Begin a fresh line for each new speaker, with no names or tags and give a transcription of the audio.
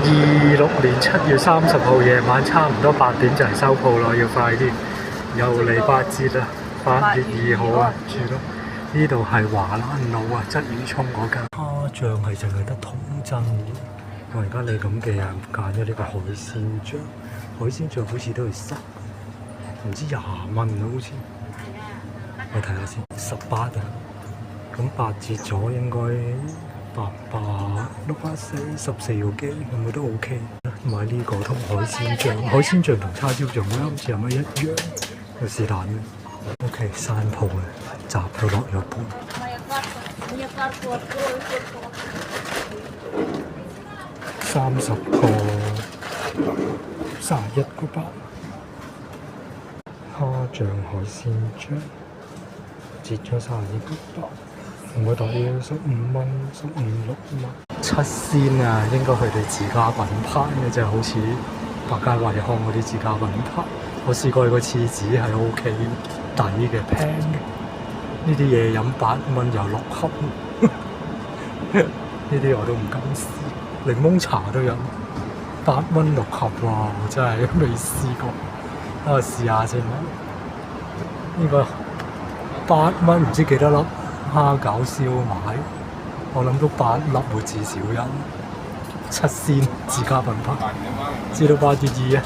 2026年7月30號夜晚差唔多8點就嚟收鋪咯，要快啲。又嚟8折啦，8月2號啊，住咯。呢度係華蘭路啊，鰂魚涌嗰間蝦醬係淨係得通真嘅。我而家你咁嘅人揀咗呢個海鮮醬，海鮮醬好似都係唔知20蚊啊，好似。我睇下先，18啊，咁8折咗應該864，14個幾，咁我都 OK。買呢個同海鮮醬，海鮮醬同叉燒醬咧，好似係咪一樣？有是但嘅。OK， 山鋪嘅閘都落咗半。30個31個8，蝦醬海鮮醬折咗32個8，我大約15蚊，15、16蚊。七鮮啊，應該佢哋自家品牌嘅，就好似百佳惠康嗰啲自家品牌。我試過個廁紙係 OK 抵嘅，平嘅。呢啲嘢飲8蚊有6盒，呢啲我都唔敢試。檸檬茶都有8蚊6盒喎，我真係未試過。等我試下先啦。呢個8蚊唔知幾多粒蝦餃燒賣，我諗都8粒會至少有。七鮮自家品牌，至到8月2啊！